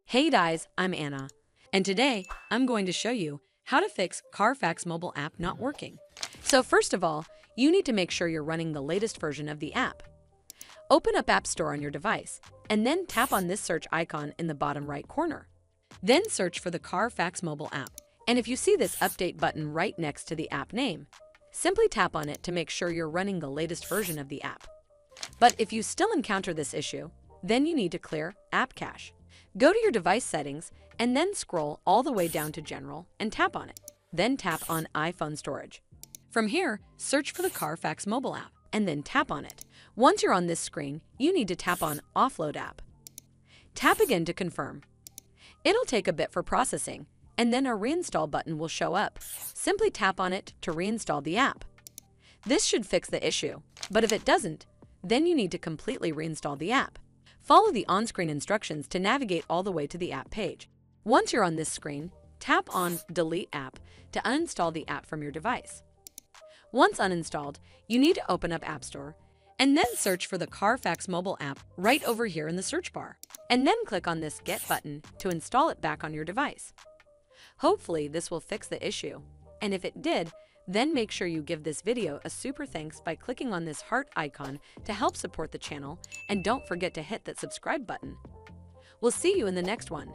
Hey guys, I'm Anna, and today I'm going to show you how to fix CARFAX mobile app not working. So first of all, you need to make sure you're running the latest version of the app. Open up App Store on your device, and then tap on this search icon in the bottom right corner. Then search for the CARFAX mobile app, and if you see this update button right next to the app name, simply tap on it to make sure you're running the latest version of the app. But if you still encounter this issue, then you need to clear App Cache. Go to your device settings and then scroll all the way down to General and tap on it. Then tap on iPhone Storage. From here, search for the CARFAX mobile app and then tap on it. Once you're on this screen, you need to tap on Offload App. Tap again to confirm. It'll take a bit for processing, and then a Reinstall button will show up. Simply tap on it to reinstall the app. This should fix the issue, but if it doesn't, then you need to completely reinstall the app. Follow the on-screen instructions to navigate all the way to the app page. Once you're on this screen, tap on Delete App to uninstall the app from your device. Once uninstalled, you need to open up App Store and then search for the CARFAX mobile app right over here in the search bar, and then click on this Get button to install it back on your device. Hopefully this will fix the issue, and if it did, then make sure you give this video a super thanks by clicking on this heart icon to help support the channel, and don't forget to hit that subscribe button. We'll see you in the next one.